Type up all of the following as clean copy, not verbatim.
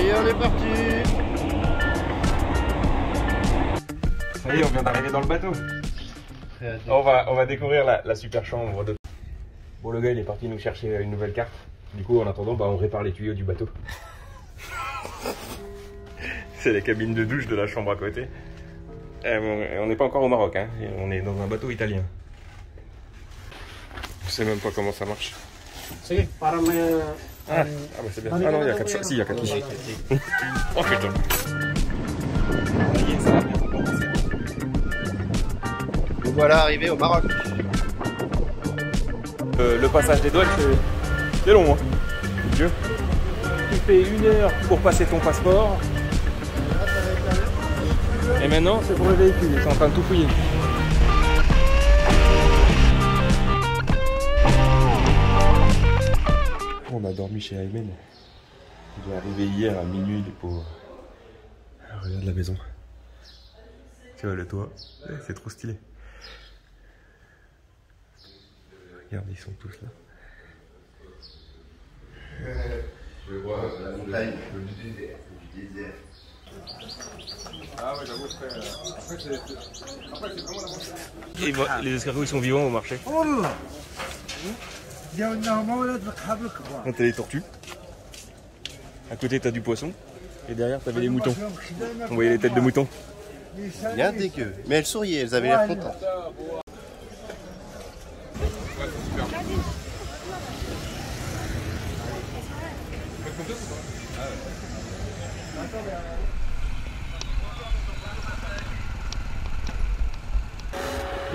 Ça y est, on est parti. Ça y est, on vient d'arriver dans le bateau. On va découvrir la super chambre de... Bon, le gars il est parti nous chercher une nouvelle carte. Du coup en attendant on répare les tuyaux du bateau. C'est la cabine de douche de la chambre à côté. On n'est pas encore au Maroc, hein. On est dans un bateau italien. Je sais même pas comment ça marche. Ah bah c'est bien. Ah non, il y a 4 si, il y a 4 ici. Oh putain. Nous voilà arrivés au Maroc. Le passage des douanes, c'est long, hein. Dieu. Tu fais 1 heure pour passer ton passeport. Et maintenant, c'est pour le véhicule. Ils sont en train de tout fouiller. On a dormi chez Aymen. Il est arrivé hier à minuit, les pauvres. Regarde la maison. Tu vois le toit, c'est trop stylé. Regarde, ils sont tous là. Je vois la montagne, du désert. Ah ouais, j'avoue, après c'est vraiment la montagne. Les escargots ils sont vivants au marché. Là t'as les tortues. À côté t'as du poisson. Et derrière t'avais les moutons. On voyait les têtes de moutons. Bien dégueu. Mais elles souriaient, elles avaient l'air contentes.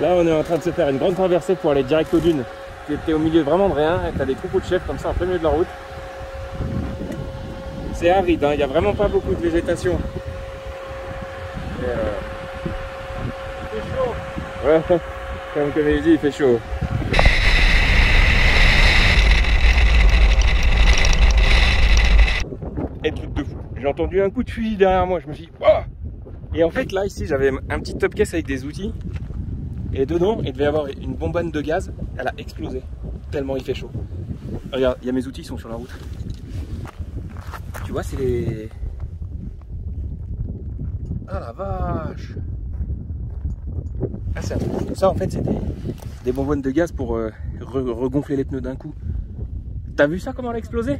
Là on est en train de se faire une grande traversée pour aller direct aux dunes. Qui était au milieu vraiment de rien. Et t'as des troupeaux de chèvres comme ça en plein milieu de la route. C'est aride, hein. Il n'y a vraiment pas beaucoup de végétation. Et il fait chaud. Ouais, comme il dit, il fait chaud. Et truc de fou. J'ai entendu un coup de fusil derrière moi, je me suis dit, oh! Et en fait là ici j'avais un petit top case avec des outils. Et dedans il devait y avoir une bonbonne de gaz, elle a explosé. Tellement il fait chaud. Regarde, il y a mes outils, ils sont sur la route. Tu vois, c'est les... Ah la vache! Ah, ça en fait c'est des bonbonnes de gaz pour regonfler les pneus d'un coup. T'as vu ça comment elle a explosé?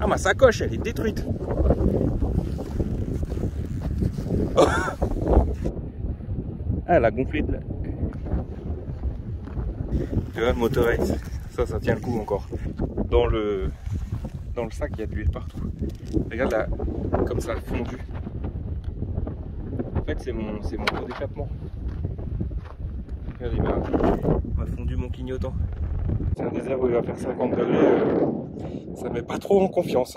Ah, ma sacoche elle est détruite. Oh. Ah, elle a gonflé de là. Tu vois, le Motorex, ça tient le coup encore. Dans le sac il y a de l'huile partout. Regarde là, comme ça, fondu. En fait c'est mon pot d'échappement. Regarde, il m'a fondu mon clignotant. C'est un désert où il va faire 50 degrés. Ça met pas trop en confiance.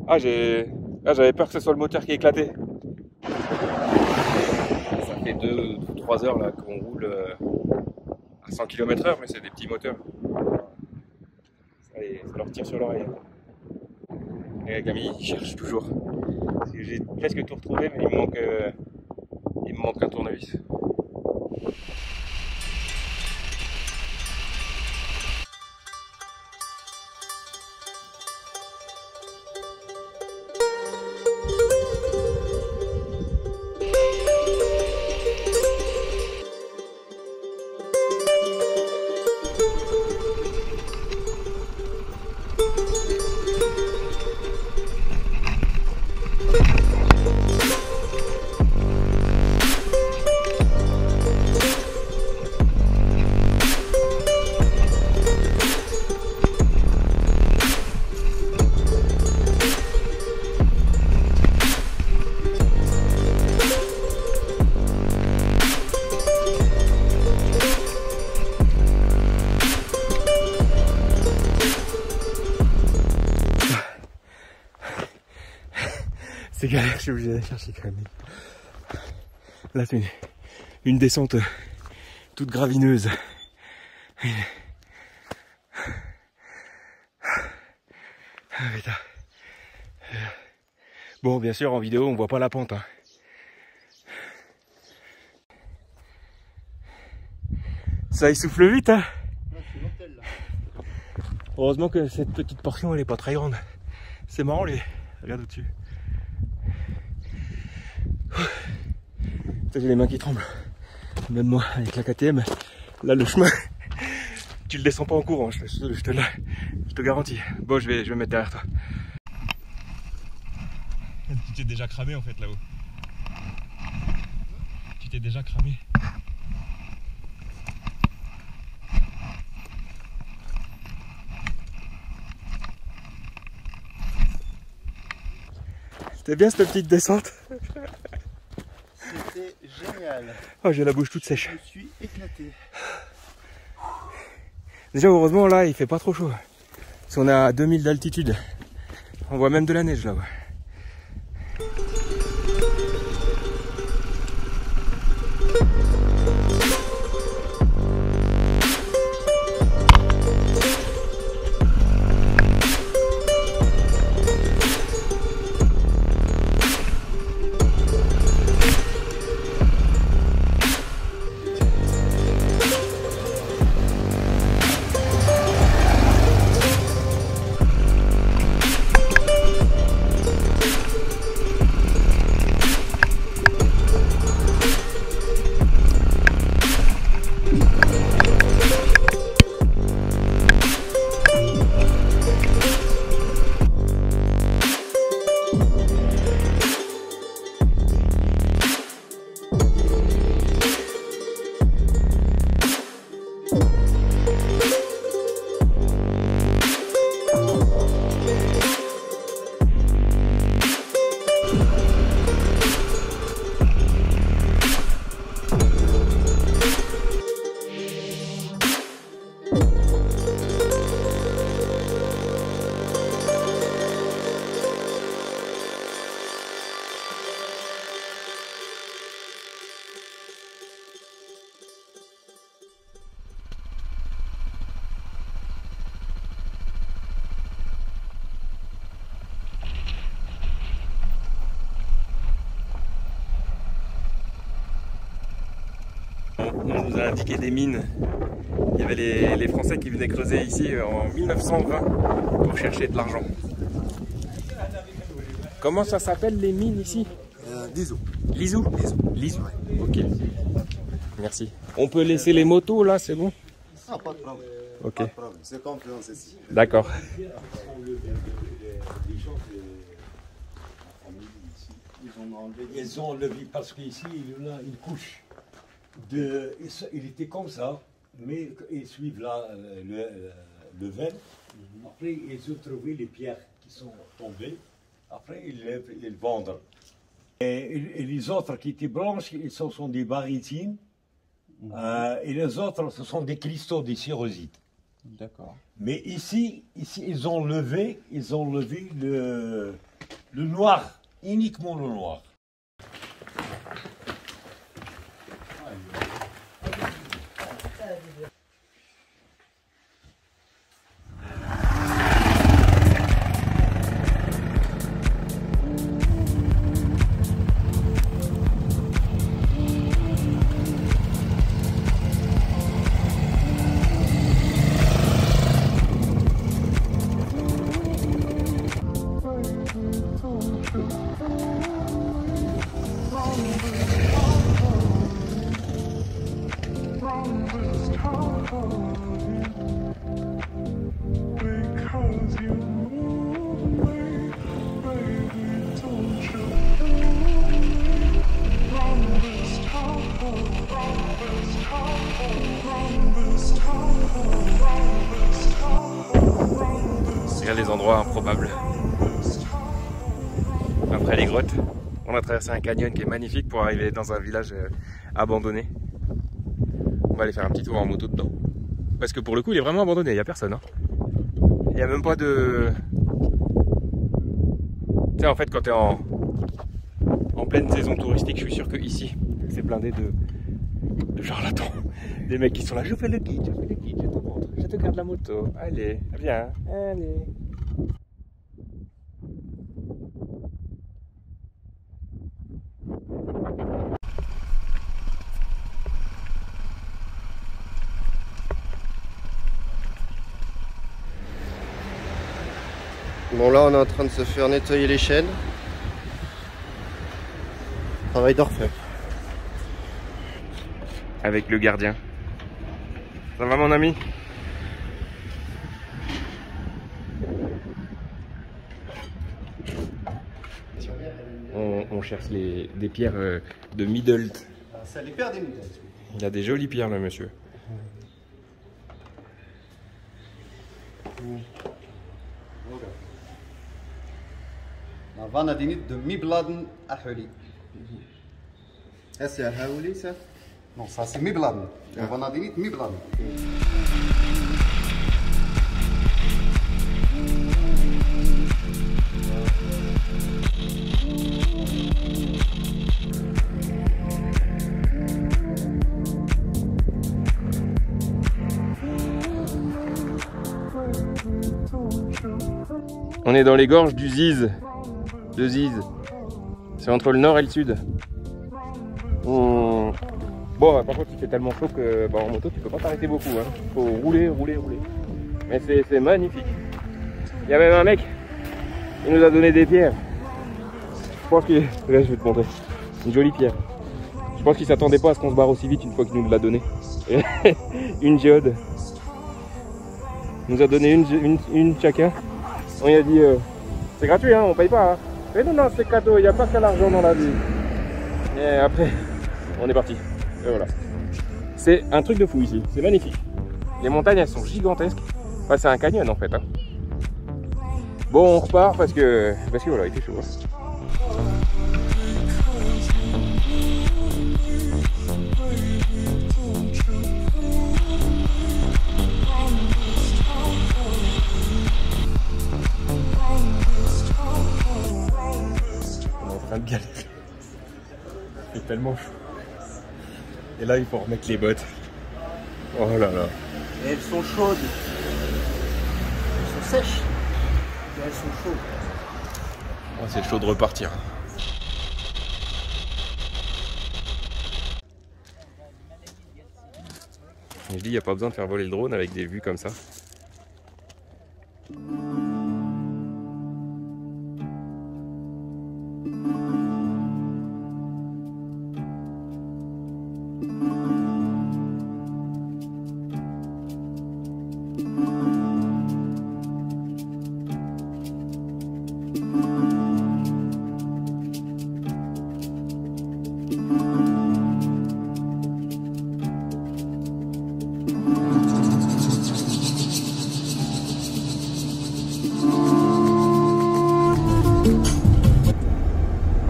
Ah, j'avais peur que ce soit le moteur qui éclatait. Ça fait 2 ou 3 heures là qu'on roule à 100 km/h, mais c'est des petits moteurs. Ça leur tire sur l'oreille. Et Camille il cherche toujours. J'ai presque tout retrouvé, mais il me manque un tournevis. C'est galère, je suis obligé d'aller chercher quand même. Là c'est une descente toute gravineuse. Ah, putain. Bon, bien sûr en vidéo on voit pas la pente. Hein. Ça essouffle vite. Hein. Heureusement que cette petite portion elle est pas très grande. C'est marrant les... Regarde au-dessus. J'ai les mains qui tremblent. Même moi avec la KTM, là le chemin, tu le descends pas en courant, je te garantis. Bon, je vais me mettre derrière toi. Tu t'es déjà cramé en fait là-haut. Tu t'es déjà cramé. C'était bien cette petite descente. C'était génial. Oh, j'ai la bouche toute sèche. Je me suis éclaté. Déjà heureusement là il fait pas trop chaud. Parce qu'on est à 2000 d'altitude. On voit même de la neige là-bas. On nous a indiqué des mines. Il y avait les Français qui venaient creuser ici en 1920 pour chercher de l'argent. Comment ça s'appelle les mines ici? L'ISO. L'ISO. L'ISO. Ouais. Ok. Merci. On peut laisser les motos là, c'est bon? Ah, pas de problème. Ok. Pas de problème. C'est confiance ici. D'accord. Ils ont enlevé parce qu'ici, il y en a une couche. Il était comme ça, mais ils suivent là le vent. Après, ils ont trouvé les pierres qui sont tombées. Après, ils vendent. Et les autres qui étaient blanches, ce sont des barytines. Et les autres, ce sont des cristaux, des cyrosites. D'accord. Mais ici, ils ont levé le noir, uniquement le noir. Regarde les endroits improbables. Après les grottes, on a traversé un canyon qui est magnifique pour arriver dans un village abandonné. On va aller faire un petit tour en moto dedans. Parce que pour le coup, il est vraiment abandonné, il n'y a personne. Hein. Il n'y a même pas de... Tu sais, en fait, quand tu es en pleine saison touristique, je suis sûr que ici, c'est blindé de charlatans. Des mecs qui sont là, je fais le guide, je te montre, je te garde la moto. Allez, viens, allez. Bon, là on est en train de se faire nettoyer les chaînes. Travail d'orfèvre. Avec le gardien. Ça va mon ami? On cherche des pierres de Midelt. C'est les pierres des Midelt. Il a des jolies pierres là monsieur. La vanadinite de Mibladen Ahuli. Ça c'est à Haouli ça? Non, ça c'est Mibladen. La vanadinite Mibladen. On est dans les gorges du Ziz. De Ziz. C'est entre le nord et le sud. Bon, par contre, il fait tellement chaud que en moto, tu peux pas t'arrêter beaucoup. Hein. Faut rouler, rouler, rouler. Mais c'est magnifique. Il y a même un mec, il nous a donné des pierres. Je pense qu'il... Là, je vais te montrer. Une jolie pierre. Je pense qu'il s'attendait pas à ce qu'on se barre aussi vite une fois qu'il nous l'a donné. Une géode. Il nous a donné une chacun. On lui a dit, c'est gratuit, hein, on paye pas. Hein. Mais non, c'est cadeau, il n'y a pas qu'à l'argent dans la vie. Et après, on est parti. Et voilà. C'est un truc de fou ici, c'est magnifique. Les montagnes, elles sont gigantesques. Enfin, c'est un canyon en fait. Hein. Bon, on repart parce que voilà, il fait chaud. Hein. De galérer. C'est tellement chaud. Et là, il faut remettre les bottes. Oh là là. Et elles sont chaudes. Elles sont sèches. Et elles sont chaudes. Oh, c'est chaud de repartir. Je dis, il n'y a pas besoin de faire voler le drone avec des vues comme ça.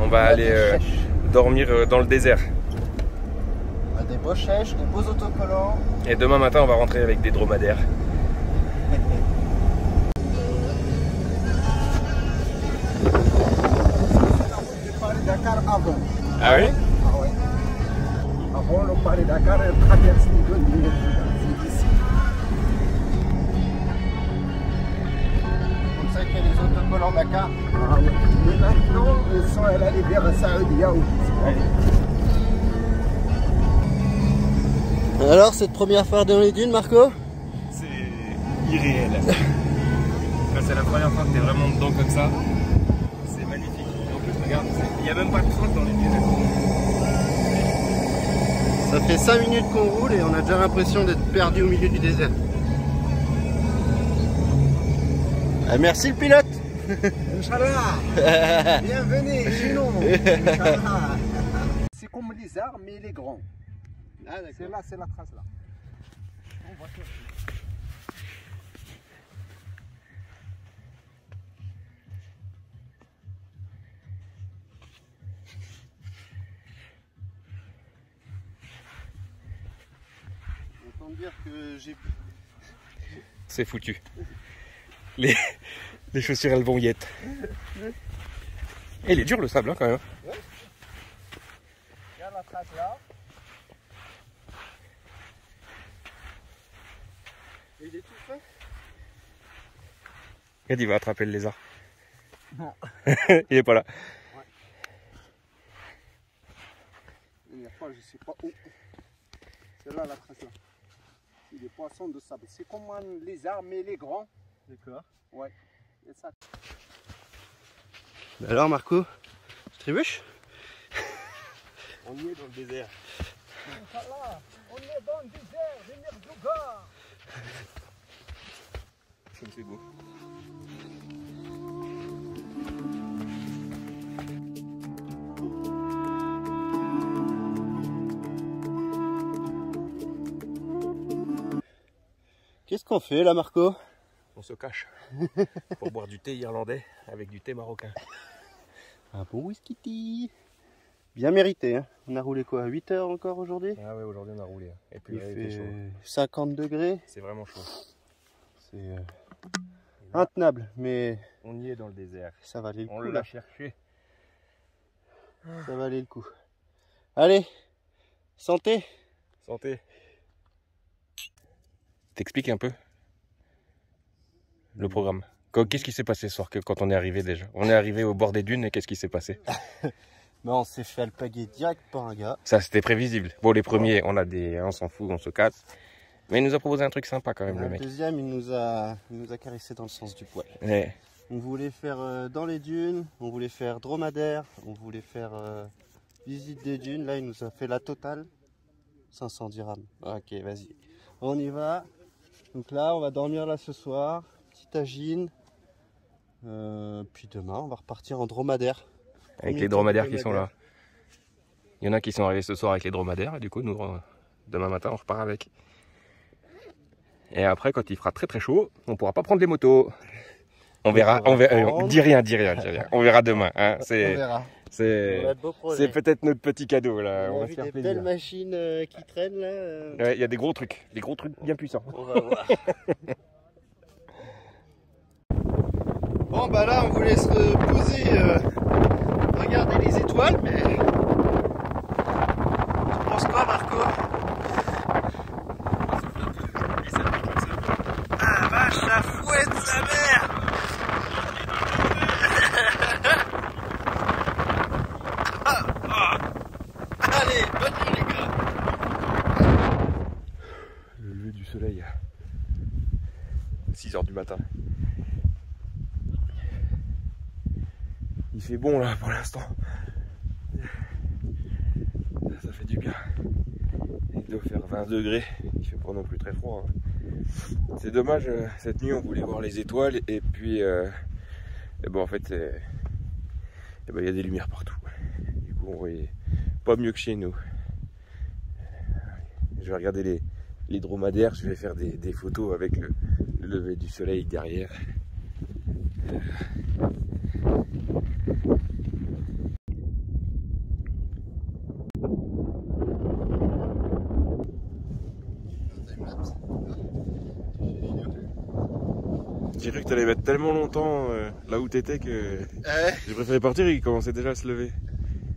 On va aller dormir dans le désert. On a des beaux chèches, des beaux autocollants. Et demain matin, on va rentrer avec des dromadaires. J'ai parlé Dakar avant. Ah oui? Ah ouais. Avant, on parlait Dakar et traverse les 2 minutes. C'est ici. Comme ça qu'il y a des autocollants Dakar. Ah ouais. Mais maintenant, ils sont allés vers Saoudia ou Alors, cette première fois dans les dunes, Marco? C'est irréel. C'est la première fois que tu es vraiment dedans comme ça. C'est magnifique. En plus, regarde, il n'y a même pas de trace dans les dunes. Ça fait 5 minutes qu'on roule et on a déjà l'impression d'être perdu au milieu du désert. Ah, merci le pilote. Inch'Allah. Bienvenue chez nous. Inch'Allah. C'est comme les arbres, mais les grands. Ah, C'est là, c'est la trace là. On va chercher. Autant dire que j'ai... C'est foutu. Les chaussures, elles vont y être. Et il est dur le sable, hein, quand même. Ouais. Regarde la trace là. Et il est tout fait. Regarde, il va attraper le lézard. Non. Il est pas là. Ouais. Il n'y a pas, je sais pas où. C'est là la trace là. C'est des poissons de sable. C'est comme un lézard mais les grands. D'accord. Ouais. Alors Marco, tu trébuches? On y est dans le désert. On est dans le désert de Merzouga. Comme c'est beau. Qu'est-ce qu'on fait là Marco? On se cache pour boire du thé irlandais avec du thé marocain. Un bon whisky tea. Bien mérité, hein. On a roulé quoi, 8 heures encore aujourd'hui? Ah ouais, aujourd'hui on a roulé. Et puis Il fait chaud. fait 50 degrés. C'est vraiment chaud. C'est intenable, mais On y est dans le désert. ça valait le On coup l'a là. cherché. Ça valait le coup. Allez, santé. Santé. T'expliques un peu le programme. Qu'est-ce qui s'est passé ce soir quand on est arrivé déjà? On est arrivé au bord des dunes et qu'est-ce qui s'est passé? Mais on s'est fait alpaguer direct par un gars. Ça c'était prévisible. Bon, les premiers, on s'en fout, on se casse. Mais il nous a proposé un truc sympa quand même, le Le mec. deuxième, il nous a caressé dans le sens du poil. Ouais. On voulait faire dans les dunes, on voulait faire dromadaire, on voulait faire visite des dunes. Là, il nous a fait la totale. 500 dirhams. Ok, vas-y. On y va. Donc là, on va dormir là ce soir. Petit tagine. Puis demain, on va repartir en dromadaire. Avec les dromadaires qui sont là. Il y en a qui sont arrivés ce soir avec les dromadaires et du coup, nous, demain matin, on repart avec. Et après, quand il fera très très chaud, on pourra pas prendre les motos. On verra. Dis rien. On verra demain. Hein. On verra. C'est peut-être notre petit cadeau là. On On a va vu se faire des plaisir. belles machines qui traînent là. Ouais, il y a des gros trucs bien puissants. On va voir. Bon bah là on voulait se poser, regarder les étoiles, mais tu penses quoi Marco? Ah vache, ça fouette sa mère. Allez, bonne nuit les gars. Le lever du soleil. 6 h du matin. Il fait bon là pour l'instant. Ça fait du bien. Il doit faire 20 degrés. Il fait pas non plus très froid. Hein. C'est dommage, cette nuit on voulait voir les étoiles et puis et bon, en fait il y a des lumières partout. Du coup on voyait pas mieux que chez nous. Je vais regarder les dromadaires, je vais faire des photos avec le lever du soleil derrière. J'ai cru que tu allais mettre tellement longtemps là où t'étais que j'ai préféré partir, il commençait déjà à se lever.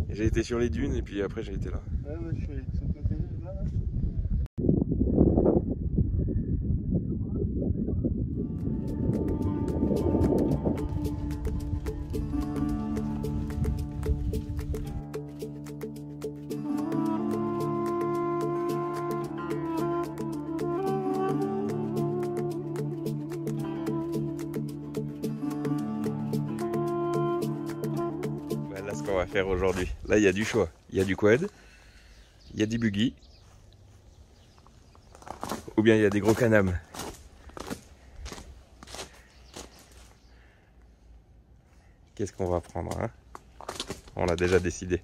J'ai été sur les dunes et puis après j'ai été là. Ouais, moi je suis de ce côté là. Là, ce qu'on va faire aujourd'hui, là il y a du choix. Il y a du quad, il y a du buggy, ou bien il y a des gros canams. Qu'est-ce qu'on va prendre hein? On l'a déjà décidé.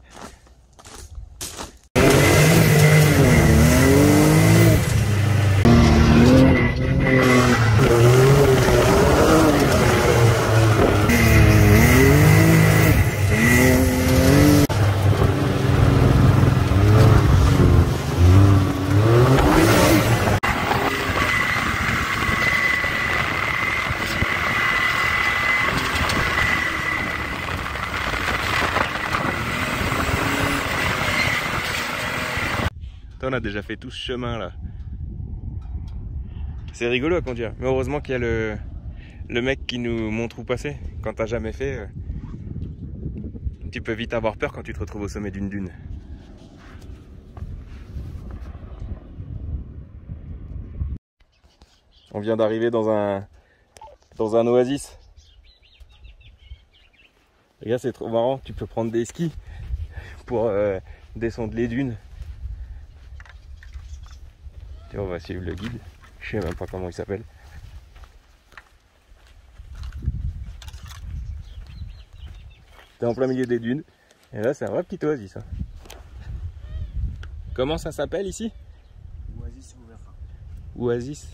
On a déjà fait tout ce chemin là. C'est rigolo à conduire. Mais heureusement qu'il y a le mec qui nous montre où passer. Quand t'as jamais fait, tu peux vite avoir peur quand tu te retrouves au sommet d'une dune. On vient d'arriver dans un oasis. Regarde, c'est trop marrant, tu peux prendre des skis pour descendre les dunes. Et on va suivre le guide, je sais même pas comment il s'appelle. T'es en plein milieu des dunes, et là c'est un vrai petit oasis ça. Comment ça s'appelle ici? Oasis Omera. Oasis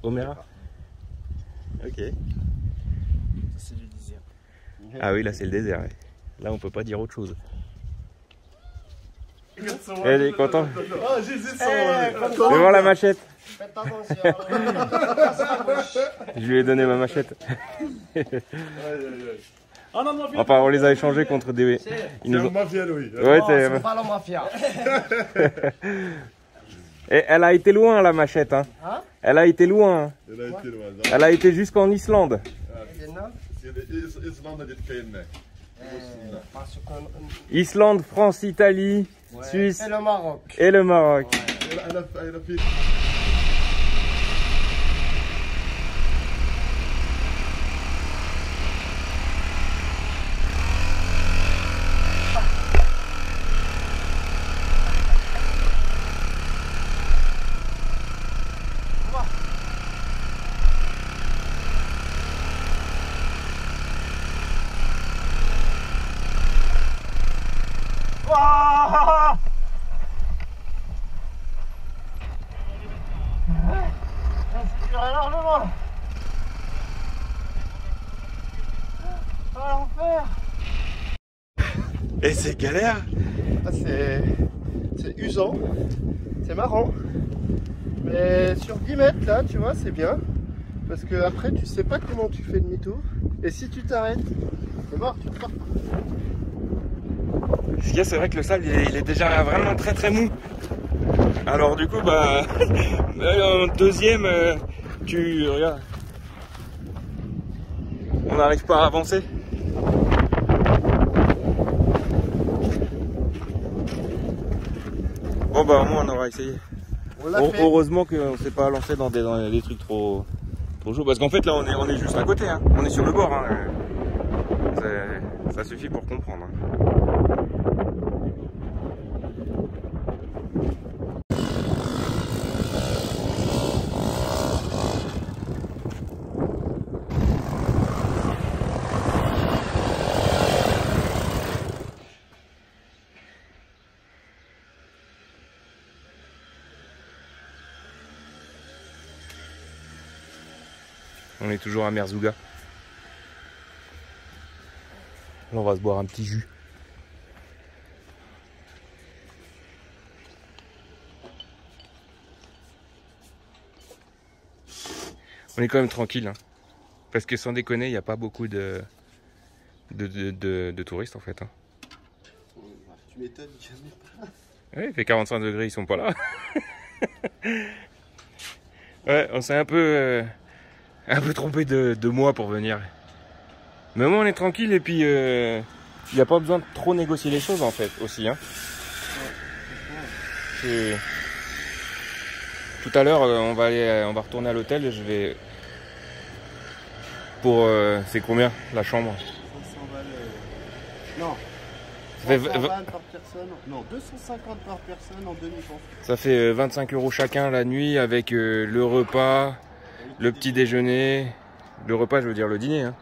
Omera. Omera. Ok. C'est du désert. Ah oui, là c'est le désert. Ouais. Là on peut pas dire autre chose. Elle est contente. Oh, Jésus, Fais voir la machette. faites attention. Je lui ai donné ma machette. Enfin, on les a échangés contre des. Ils nous ont... mafia, oui. Ouais, C'est pas la mafia. Et elle a été loin la machette. Hein. Hein? Elle a été loin. Elle a été jusqu'en Islande. Islande, France, Italie, Suisse Et le Maroc. et le Maroc. Et c'est galère. Ah, c'est usant, c'est marrant. Mais sur 10 mètres là, tu vois, c'est bien. Parce que après, tu sais pas comment tu fais demi-tour. Et si tu t'arrêtes, c'est mort, tu pars. Ce qu'il y a, c'est vrai que le sable il est déjà vraiment très mou. Alors du coup, bah, en deuxième, tu regardes, on n'arrive pas à avancer. Bon bah au moins on aura essayé. On l'a fait. Heureusement qu'on ne s'est pas lancé dans des trucs trop chauds. Parce qu'en fait là on est juste à côté, hein. On est sur le bord. Hein. Ça suffit pour comprendre. Hein. On est toujours à Merzouga. Là, on va se boire un petit jus. On est quand même tranquille, hein. Parce que sans déconner, il n'y a pas beaucoup de touristes en fait. Hein. Tu m'étonnes, jamais pas. Ouais, il fait 45 degrés, ils sont pas là. Ouais, on s'est un peu trompé de mois pour venir. Mais au moins on est tranquille et puis il n'y a pas besoin de trop négocier les choses en fait aussi. Hein. Tout à l'heure on va retourner à l'hôtel. Je vais pour c'est combien la chambre? 500 balles. Non. Ça fait 300 balles par personne. Non, 250 par personne en demi-temps. Ça fait 25 € chacun la nuit avec le repas, le petit déjeuner, le repas je veux dire le dîner. Hein.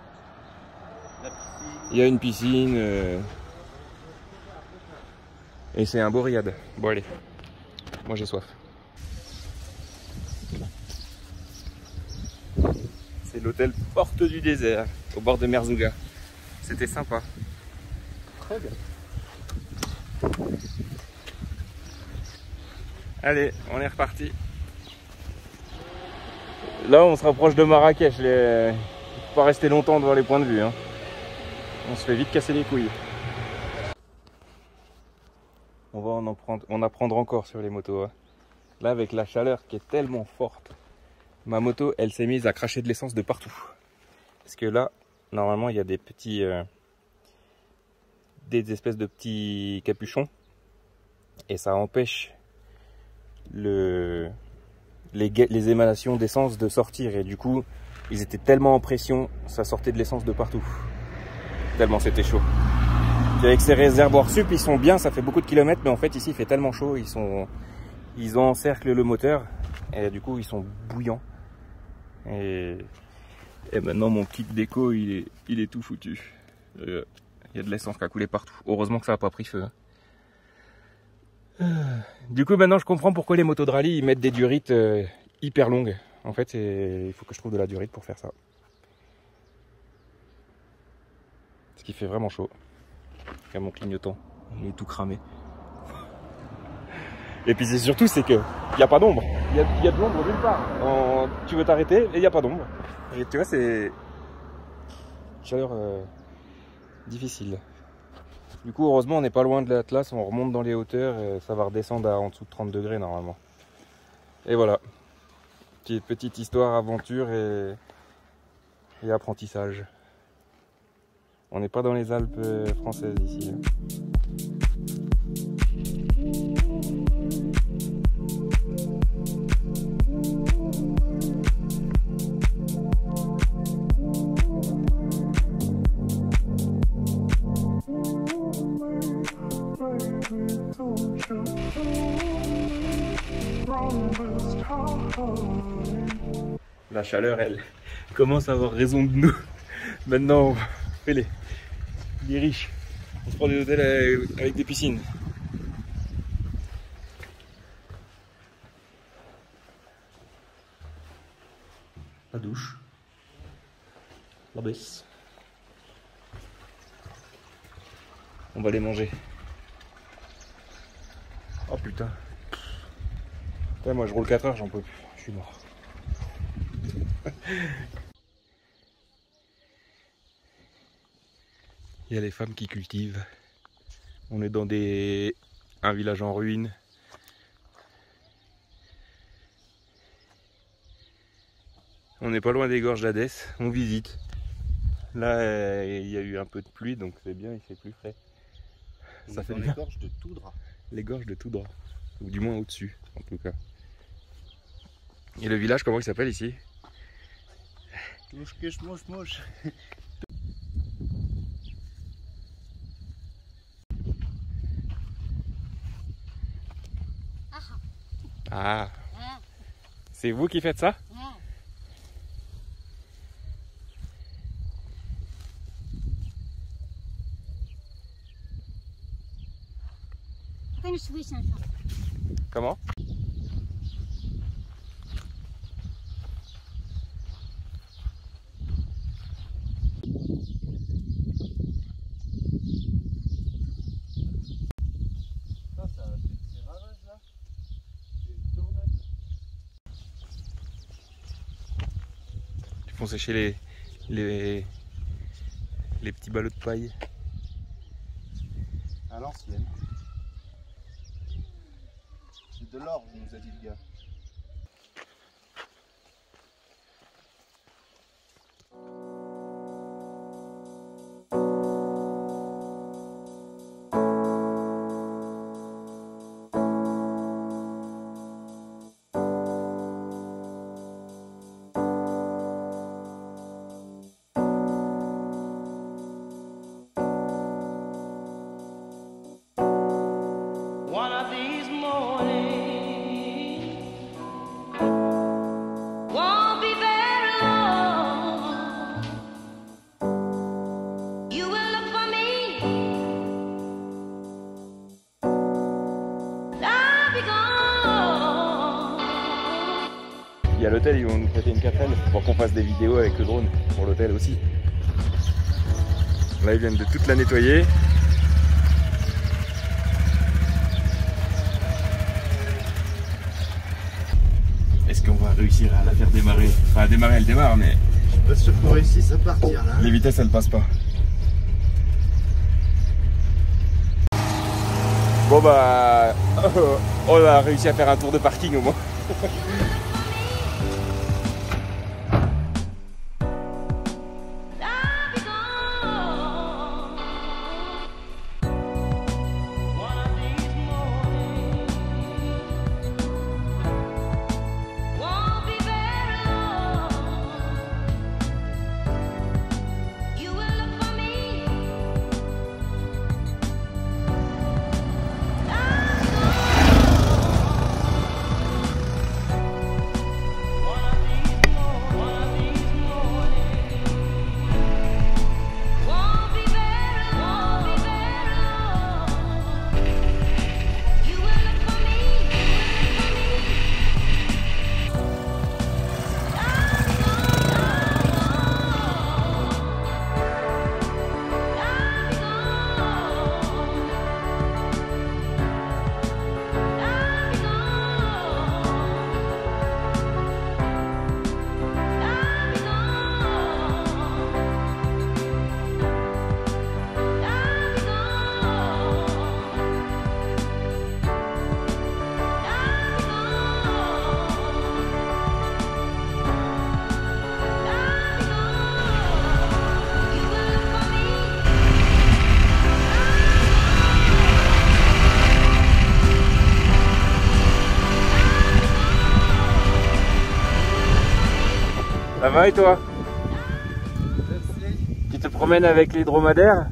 Il y a une piscine et c'est un beau riad. Bon allez, moi j'ai soif. C'est l'hôtel Porte du Désert au bord de Merzouga. C'était sympa. Très bien. Allez, on est reparti. Là, on se rapproche de Marrakech. Il ne faut pas rester longtemps devant les points de vue. Hein. On se fait vite casser les couilles. On va en apprendre encore sur les motos. Hein. Là, avec la chaleur qui est tellement forte, ma moto, elle s'est mise à cracher de l'essence de partout. Parce que là, normalement, il y a des petits... des espèces de petits capuchons. Et ça empêche les émanations d'essence de sortir. Et du coup, ils étaient tellement en pression, ça sortait de l'essence de partout. tellement c'était chaud. Puis avec ces réservoirs sup, ils sont bien, ça fait beaucoup de kilomètres, mais en fait ici il fait tellement chaud, ils encerclent le moteur et du coup ils sont bouillants. Et maintenant mon kit déco il est tout foutu. Il y a de l'essence qui a coulé partout. Heureusement que ça n'a pas pris feu. Du coup maintenant je comprends pourquoi les motos de rallye ils mettent des durites hyper longues. En fait il faut que je trouve de la durite pour faire ça. Ce qui fait vraiment chaud. Regarde mon clignotant, il est tout cramé. Et puis c'est surtout c'est que il n'y a pas d'ombre. Il y a de l'ombre nulle part. Tu veux t'arrêter et il n'y a pas d'ombre. Et tu vois c'est chaleur difficile. Du coup heureusement on n'est pas loin de l'Atlas, on remonte dans les hauteurs et ça va redescendre à en dessous de 30 degrés normalement. Et voilà. Petite histoire, aventure et apprentissage. On n'est pas dans les Alpes françaises ici. La chaleur, elle commence à avoir raison de nous. Maintenant, on fait les riches. On se prend des hôtels avec des piscines. La douche. La baisse. On va les manger. Oh putain. Putain, moi je roule 4 heures, j'en peux plus. Je suis mort. Il y a les femmes qui cultivent. On est dans un village en ruine. On n'est pas loin des gorges d'Hadès. On visite. Là, il y a eu un peu de pluie, donc c'est bien, il fait plus frais. Ça fait bien. Les gorges de Toudra. Les gorges de Toudra. Ou du moins au-dessus, en tout cas. Et le village, comment il s'appelle ici? Mouche. Ah, c'est vous qui faites ça? Comment? Ils font sécher les petits ballots de paille. À l'ancienne. C'est de l'or, nous a dit le gars. One of these mornings won't be very long. You will look for me, I'll be gone. Il y a l'hôtel, ils vont nous prêter une 4L pour qu'on fasse des vidéos avec le drone pour l'hôtel aussi. Là ils viennent de toute la nettoyer. Est-ce qu'on va réussir à la faire démarrer? Enfin à démarrer, elle démarre mais... Je suis pas sûr qu'on réussisse à partir là. Les vitesses elles passent pas. Bon bah... on a réussi à faire un tour de parking au moins. va et toi? Tu te promènes avec les dromadaires?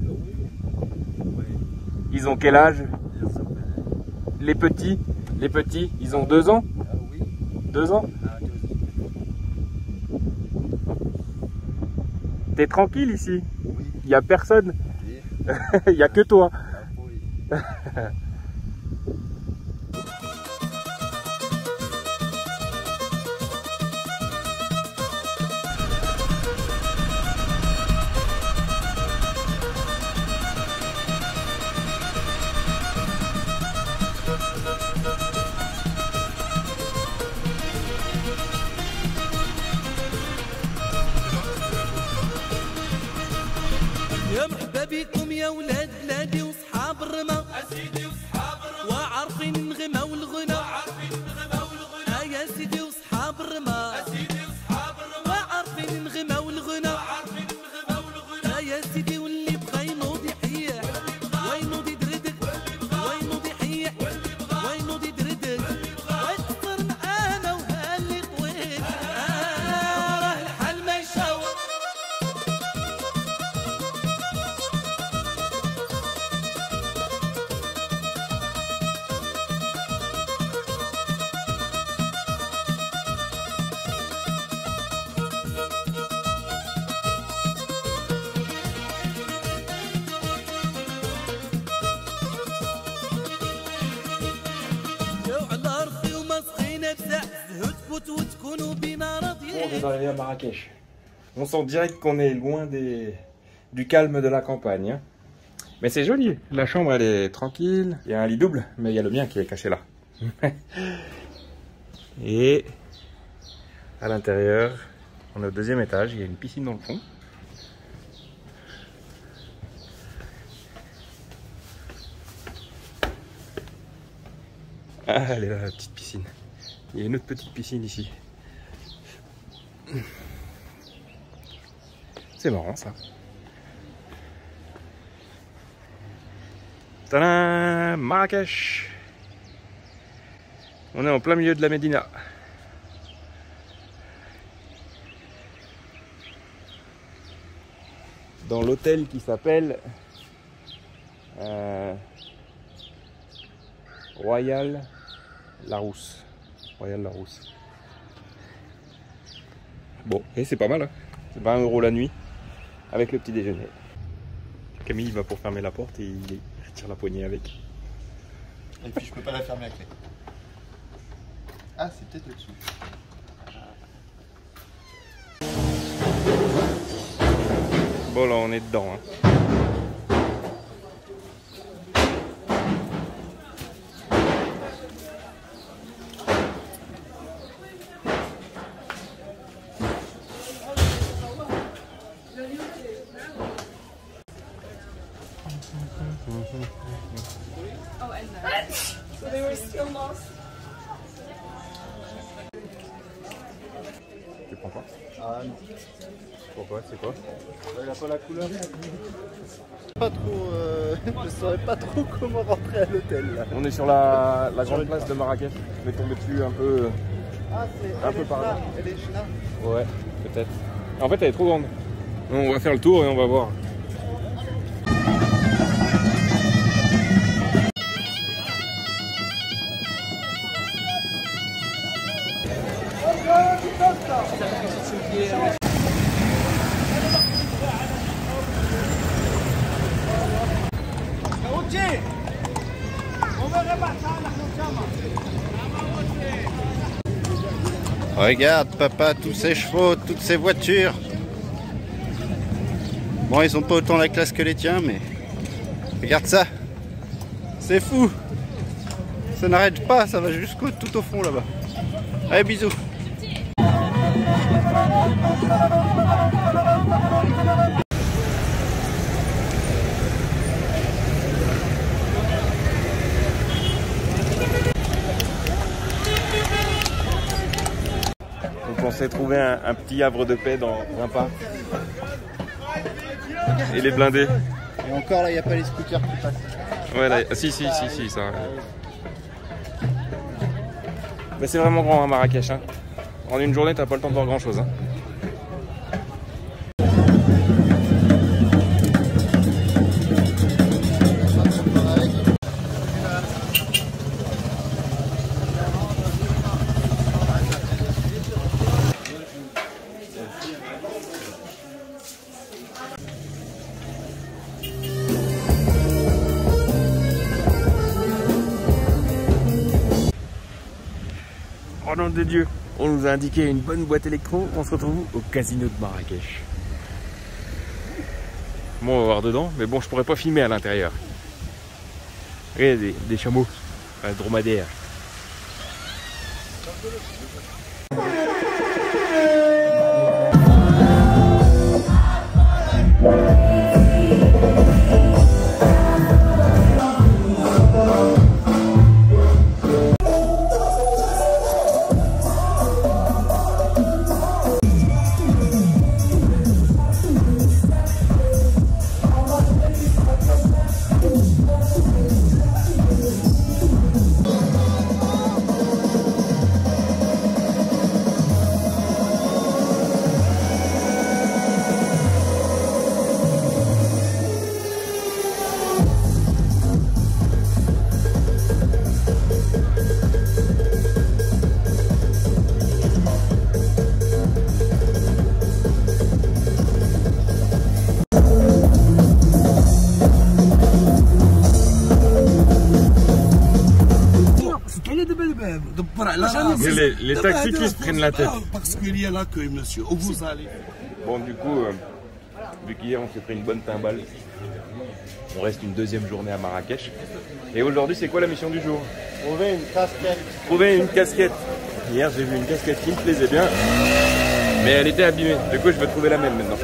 Ils ont quel âge? Les petits, ils ont 2 ans? 2 ans? T'es tranquille ici? Il n'y a personne? Il n'y a que toi? يا مرحبا بكم يا ولاد بلادي وصحاب الرما اسيدي وصحاب الرما وعارفين النغمه والغنى يا سيدي وصحاب الرما اسيدي وصحاب الرما وعارفين النغمه والغنى يا سيدي واللي بغى ينوض يحيح وينوض يدردك وينوض يحيح وينوض يدردك ويقصر معانا وهاللي طويل راه الحال ما يشاور. On est arrivé à Marrakech. On sent direct qu'on est loin du calme de la campagne. Hein. Mais c'est joli. La chambre, elle est tranquille. Il y a un lit double, mais il y a le mien qui est caché là. Et à l'intérieur, on est au 2e étage. Il y a une piscine dans le fond. Ah, elle est là, la petite piscine. Il y a une autre petite piscine ici. C'est marrant ça. Tadam, Marrakech. On est en plein milieu de la Médina. Dans l'hôtel qui s'appelle Royal Larousse. Royal Larousse. Bon, et c'est pas mal, hein. C'est 20 € la nuit avec le petit déjeuner. Camille il va pour fermer la porte et il tire la poignée avec. Et puis je peux pas la fermer à clé. Ah, c'est peut-être le dessous. Bon là on est dedans. Hein. So they were still lost. Tu prends quoi? Ah non. Pourquoi? C'est quoi? Il a pas la couleur. Pas trop. Je saurais pas trop comment rentrer à l'hôtel là. On est sur la grande place de Marrakech. Je vais tomber dessus un peu. Ah, c'est. Un peu par là. Elle est là. Ouais, peut-être. En fait, elle est trop grande. On va faire le tour et on va voir. Regarde papa, tous ces chevaux, toutes ces voitures. Bon, ils ont pas autant la classe que les tiens, mais regarde ça. C'est fou. Ça n'arrête pas, ça va jusqu'au tout au fond là-bas. Allez, bisous. Donc on s'est trouvé un petit havre de paix dans un parc. Et les blindés. Et encore là, il n'y a pas les scooters qui passent. Ouais, là, si, ça. Mais c'est vraiment grand, hein, Marrakech. Hein. En une journée, t'as pas le temps de voir grand chose. Hein. Oh nom de Dieu, on nous a indiqué une bonne boîte électro, on se retrouve au casino de Marrakech. Bon, on va voir dedans, mais bon, je pourrais pas filmer à l'intérieur. Regardez, des chameaux, un dromadaire. Les taxis qui se prennent la tête. Parce qu'il y a l'accueil, monsieur. Où vous allez? Bon, du coup, vu qu'hier on s'est pris une bonne timbale, on reste une deuxième journée à Marrakech. Et aujourd'hui, c'est quoi la mission du jour? Trouver une casquette. Trouver une casquette. Hier, j'ai vu une casquette qui me plaisait bien, mais elle était abîmée. Du coup, je vais trouver la même maintenant.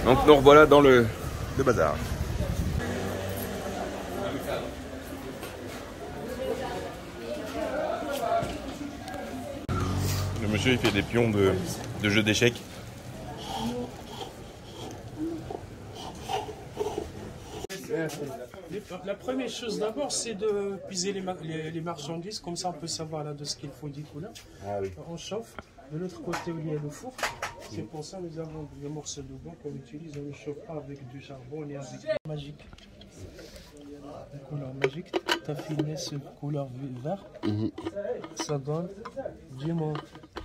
Donc, nous revoilà dans le bazar. Le monsieur, il fait des pions de jeux d'échecs. La première chose d'abord, c'est de puiser les marchandises, comme ça on peut savoir là de ce qu'il faut du coup là. Ah oui. On chauffe. De l'autre côté où il y a le four, c'est pour ça que nous avons des morceaux de bois qu'on utilise. On ne chauffe pas avec du charbon et avec magique. La couleur magique, tu as filmé ce couleur vert, ça donne du mauve,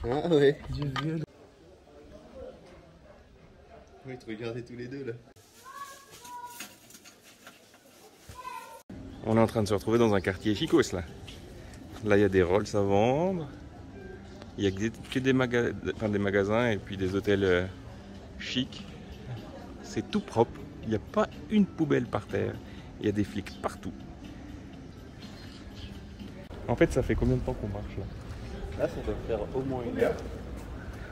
du violet. Oui, te regardez tous les deux là. On est en train de se retrouver dans un quartier chicos là. Là, il y a des Rolls à vendre. Il y a que des magasins et puis des hôtels chics. C'est tout propre. Il n'y a pas une poubelle par terre. Il y a des flics partout. En fait, ça fait combien de temps qu'on marche là? Là, ça doit faire au moins 1 heure.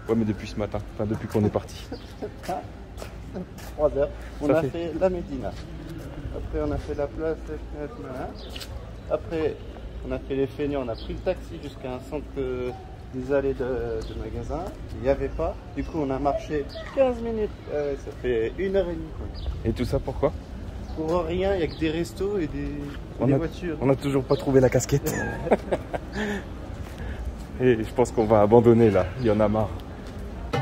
Ouais, mais depuis ce matin. Enfin, depuis qu'on est parti. 3 heures. On a fait la Médina. Après, on a fait la place. Après, on a fait les feignants. On a pris le taxi jusqu'à un centre des allées de magasins. Il n'y avait pas. Du coup, on a marché 15 minutes. Ça fait 1 heure et demie. Et tout ça pourquoi? Pour rien, il n'y a que des restos et des voitures. On n'a toujours pas trouvé la casquette. Et je pense qu'on va abandonner là. Il y en a marre. Ouais,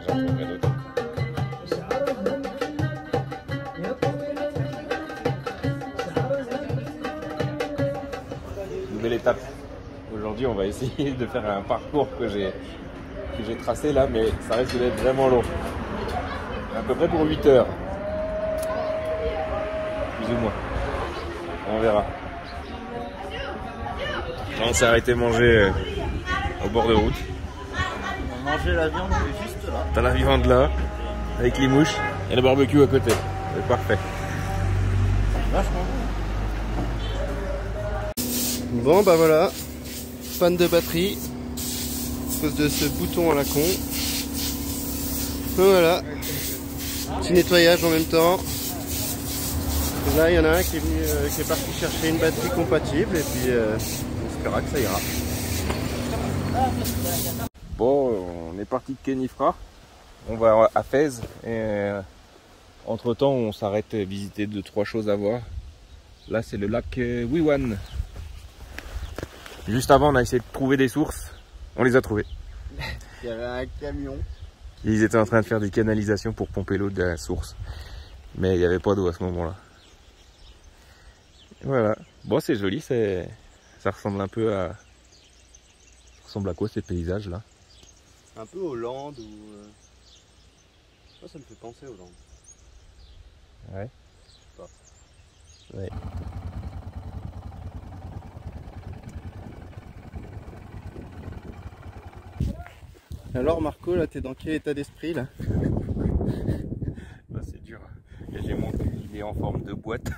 j'en trouverai d'autres. Nouvelle étape. Aujourd'hui, on va essayer de faire un parcours que j'ai tracé là, mais ça risque d'être vraiment long. À peu près pour 8 heures. Plus ou moins. On verra. Là, on s'est arrêté manger au bord de route. On a mangé la viande juste là. T'as la viande là, avec les mouches, et le barbecue à côté. C'est parfait. Vachement bon. Bon bah voilà. Panne de batterie. À cause de ce bouton à la con. Voilà. Petit nettoyage en même temps. Et là, il y en a un qui est venu, qui est parti chercher une batterie compatible et puis on espérera que ça ira. Bon, on est parti de Khénifra. On va à Fès et entre temps, on s'arrête visiter 2-3 choses à voir. Là, c'est le lac Wiwan. Juste avant, on a essayé de trouver des sources. On les a trouvées. Il y avait un camion. Ils étaient en train de faire des canalisations pour pomper l'eau de la source. Mais il n'y avait pas d'eau à ce moment-là. Voilà. Bon, c'est joli. Ça ressemble un peu à... Ça ressemble à quoi ces paysages-là? Un peu Hollande ou... Oh, ça me fait penser Hollande. Ouais. Je sais pas. Ouais. Alors Marco, là t'es dans quel état d'esprit là? Bah, c'est dur. Et j'ai mon cul, il est en forme de boîte.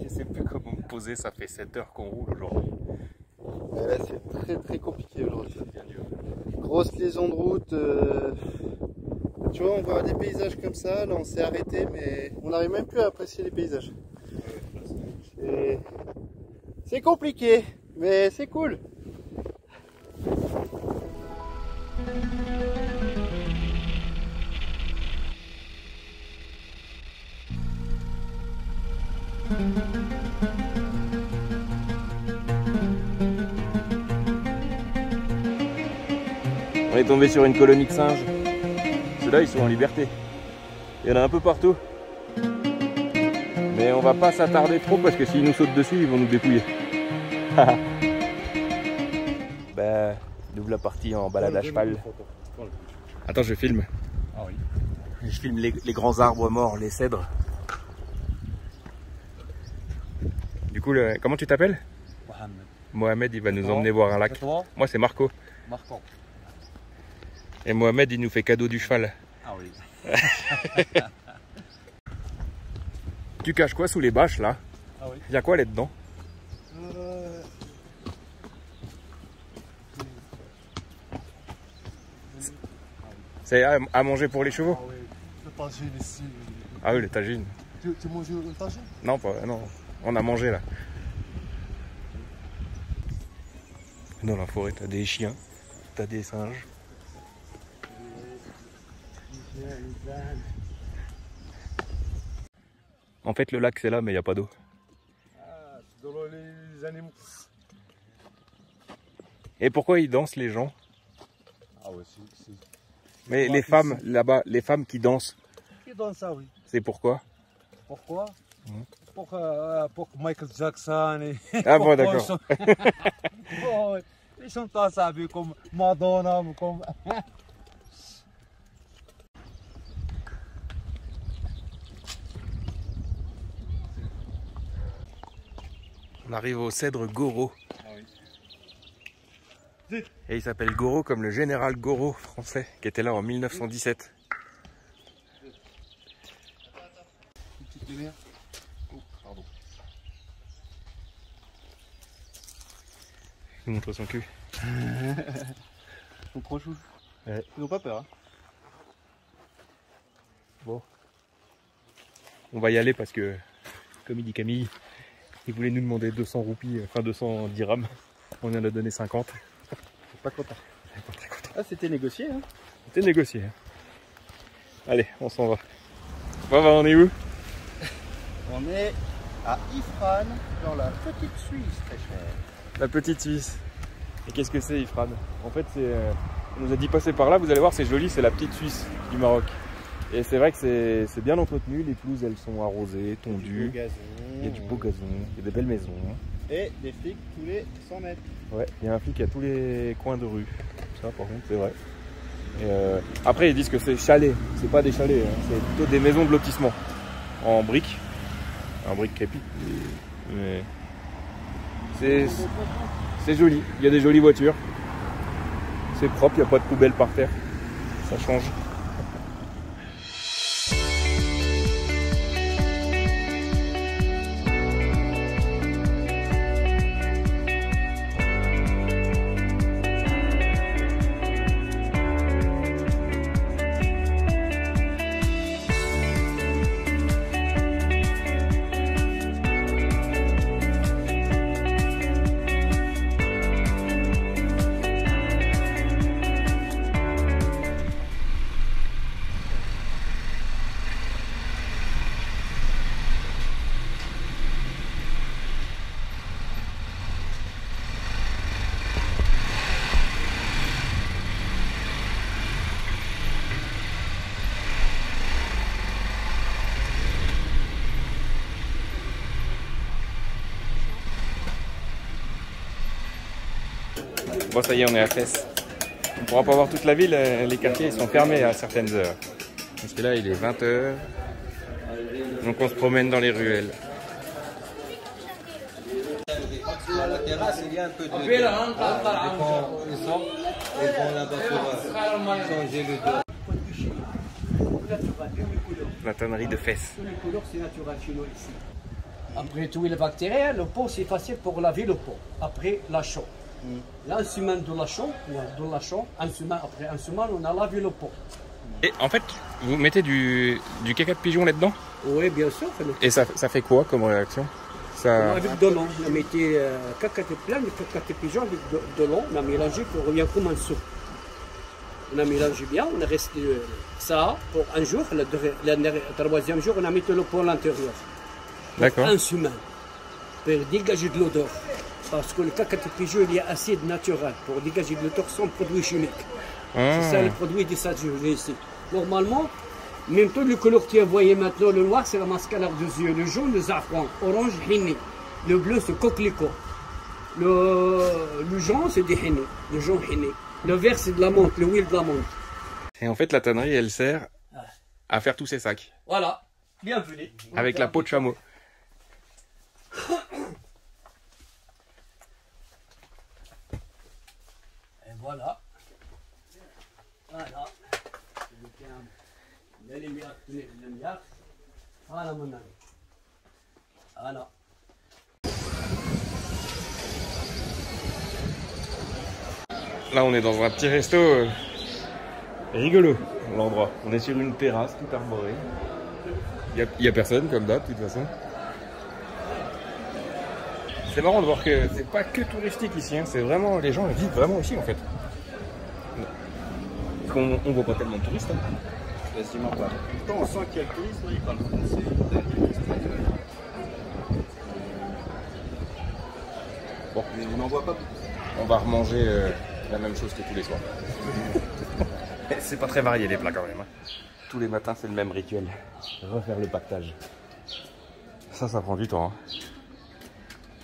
Je sais plus comment me poser, ça fait 7 heures qu'on roule aujourd'hui. Là c'est très compliqué aujourd'hui. Grosse liaison de route. Tu vois, on voit des paysages comme ça, là on s'est arrêté mais on n'arrive même plus à apprécier les paysages. C'est compliqué, mais c'est cool. On est tombé sur une colonie de singes. Ceux-là, ils sont en liberté. Il y en a un peu partout. Mais on va pas s'attarder trop parce que s'ils nous sautent dessus, ils vont nous dépouiller. Bah, nous la partie en balade à cheval. Attends, je filme. Ah oui. Je filme les grands arbres morts, les cèdres. Du coup, comment tu t'appelles? Mohamed. Mohamed, il va nous emmener voir un lac. Moi, c'est Marco. Marco. Et Mohamed, il nous fait cadeau du cheval. Ah oui. Tu caches quoi sous les bâches là? Ah oui. Il y a quoi là-dedans? C'est à manger pour les chevaux? Ah oui, le tagine ici. Ah oui, le tagine. Tu manges le tagine? Non, pas, non, on a mangé là. Dans la forêt, t'as des chiens, t'as des singes. En fait, le lac c'est là, mais il n'y a pas d'eau. Ah, c'est dans les animaux. Et pourquoi ils dansent les gens? Ah oui, c'est... Mais les femmes, là-bas, les femmes qui dansent, Qui donne ça, oui. c'est pourquoi? Pourquoi? Pour Michael Jackson et... Ah bon, d'accord. Oh, ils sont tous habillés comme Madonna, comme... On arrive au cèdre Goro. Et il s'appelle Goro comme le général Goro français qui était là en 1917. Petite lumière. Oh, pardon. Il montre son cul. Ils sont trop chou. Ouais. Ils n'ont pas peur. Hein. Bon. On va y aller parce que, comme il dit Camille, il voulait nous demander 200 roupies, enfin 200 dirhams. On vient de donner 50. Pas content. Ah, c'était négocié, hein? C'était négocié. Hein. Allez, on s'en va. On est où? On est à Ifrane, dans la petite Suisse, très chère. La petite Suisse. Et qu'est-ce que c'est, Ifrane? En fait, c'est, on nous a dit passer par là, vous allez voir, c'est joli, c'est la petite Suisse du Maroc. Et c'est vrai que c'est bien entretenu, les pelouses elles sont arrosées, tondues. Il y a du beau gazon, il y a des belles maisons. Et des flics tous les 100 mètres. Ouais, il y a un flic à tous les coins de rue. Ça, par contre, c'est vrai. Et après, ils disent que c'est chalet. C'est pas des chalets, hein. C'est plutôt des maisons de lotissement. En briques. En briques crépies. Mais c'est joli. Il y a des jolies voitures. C'est propre, il n'y a pas de poubelle par terre. Ça change. Bon, ça y est, on est à Fès. On ne pourra pas voir toute la ville, les quartiers ils sont fermés à certaines heures. Parce que là, il est 20 h. Donc on se promène dans les ruelles. À la terrasse, il y a un peu de... Ils vont là-bas pour changer le dos. La tannerie de fesses. Tous les couleurs, c'est naturel chez nous ici. Après tout, les bactéries, le pot, c'est facile pour laver le pot. Après la chaux. Là, une semaine de la chaux, après une semaine, on a lavé le pot. Et en fait, vous mettez du caca de pigeon là-dedans? Oui, bien sûr. Et ça fait quoi comme réaction? Ça... Avec de l'eau. On a mis plein de caca de pigeon avec de l'eau. On a mélangé pour revient comme un soupe. On a mélangé bien, on a resté ça pour un jour. Le troisième jour, on a mis le pot à l'intérieur. D'accord. Une semaine. Pour dégager de l'odeur. Parce que le caca de pigeon, il y a acide naturel pour dégager de l'odeur sans produit chimique. C'est ça le produit de cette journée ici. Normalement, même toutes les couleurs que tu as voyées maintenant, le noir c'est la mascara des yeux, le jaune le safran, orange henné, le bleu c'est coquelicot, le jaune c'est des henné, le jaune henné, le vert c'est de la menthe, le huile de la menthe. Et en fait la tannerie elle sert à faire tous ces sacs. Voilà, bienvenue. Avec la peau de chameau. Et voilà. Voilà. La lumière. Voilà mon ami. Voilà. Là on est dans un petit resto rigolo l'endroit. On est sur une terrasse tout arborée. Il y a personne comme d'hab de toute façon. C'est marrant de voir que c'est pas que touristique ici, hein. C'est vraiment, les gens vivent vraiment ici en fait. Parce qu'on voit pas tellement de touristes. Hein. Quasiment pas. Pourtant on sent qu'il y a le tourisme, ils parlent français. Bon, mais on n'en voit pas. On va remanger la même chose que tous les soirs. C'est pas très varié les plats quand même. Hein. Tous les matins c'est le même rituel. Refaire le pactage. Ça prend du temps. Hein.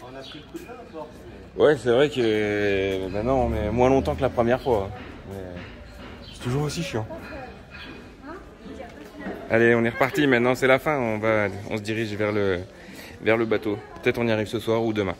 On a pris le coup de main à force. Ouais, c'est vrai que maintenant on met moins longtemps que la première fois. Mais c'est toujours aussi chiant. Allez, on est reparti maintenant, c'est la fin. On se dirige vers le bateau. Peut-être on y arrive ce soir ou demain.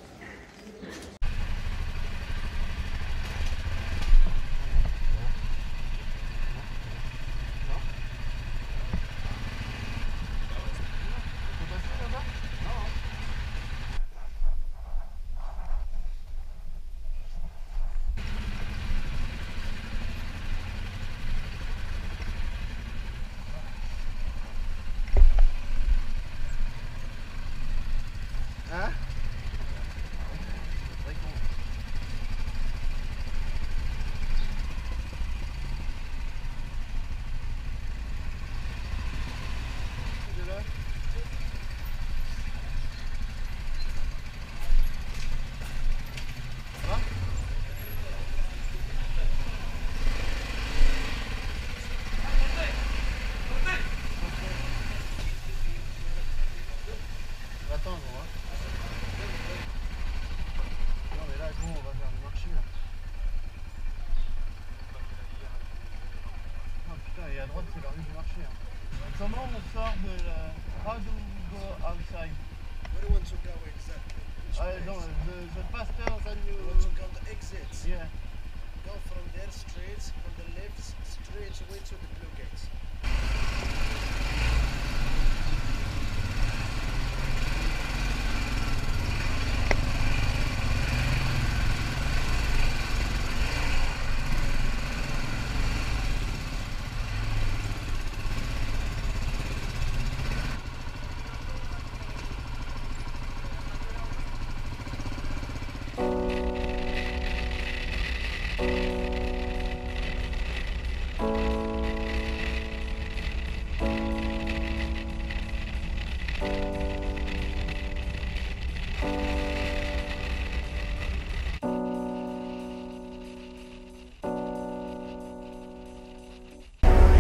Comment on sort de la... How do we go outside? Where do you want to go exactly? The faster than you... You want to go the exits? Yeah. Go from there straight, on the left, straight away to the blue gates.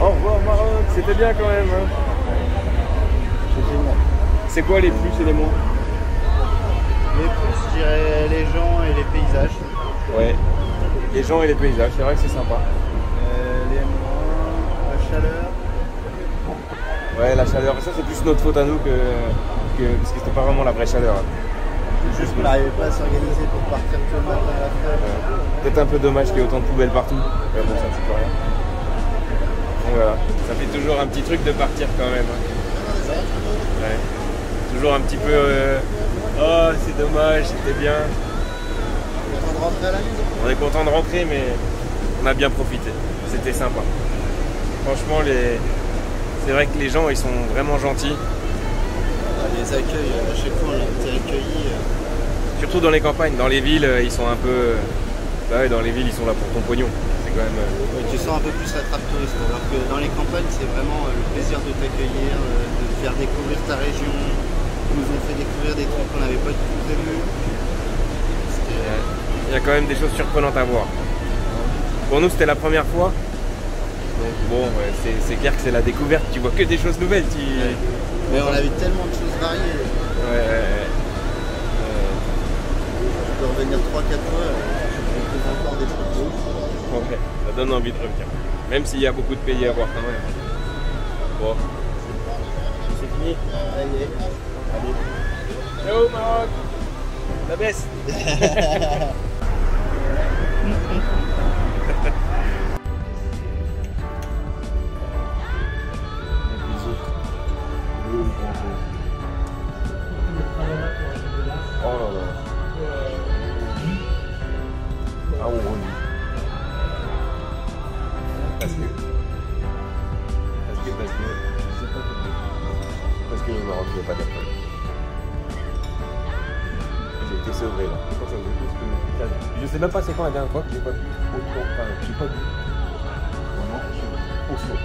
Au revoir Maroc, c'était bien quand même. Hein. C'est quoi les plus et les moins? Les plus, je dirais les gens et les paysages. Ouais, les gens et les paysages, c'est vrai que c'est sympa. Les moins, la chaleur. Ouais, la chaleur, ça c'est plus notre faute à nous que parce que c'était pas vraiment la vraie chaleur. Juste qu'on n'arrivait pas à s'organiser pour partir tout le matin à la fête. Peut-être un peu dommage qu'il y ait autant de poubelles partout. Mais bon, ça ne fait rien. Donc voilà, ça fait toujours un petit truc de partir quand même. Hein. Ouais. Toujours un petit peu... oh, c'est dommage, c'était bien. Content de rentrer à la maison. On est content de rentrer, mais on a bien profité. C'était sympa. Franchement, c'est vrai que les gens, ils sont vraiment gentils. Les accueils, à chaque fois on a été accueillis. Surtout dans les campagnes, dans les villes, ils sont un peu... Bah ouais, dans les villes, ils sont là pour ton pognon. C'est quand même... Ouais, tu sens un peu plus la trappe touriste, alors que dans les campagnes, c'est vraiment le plaisir de t'accueillir, de te faire découvrir ta région. Ils nous ont fait découvrir des trucs qu'on n'avait pas du tout prévus. Il y a quand même des choses surprenantes à voir. Pour nous, c'était la première fois. Donc bon, ouais, c'est clair que c'est la découverte, tu vois que des choses nouvelles. Ouais. Mais on a vu tellement de choses variées. Ouais. Je peux revenir 3-4 fois, je trouve encore des trucs beaux. Ouais, ça donne envie de revenir. Même s'il y a beaucoup de pays à voir quand même. Bon. C'est fini. Allez. Ciao Maroc. La baisse. Oh là là. Ah oui. Parce que le Maroc n'y a pas d'alcool. J'ai été sauvé là. Je sais même pas c'est quand la dernière fois que j'ai pas bu autant. Enfin, j'ai pas bu. Vraiment, au saut.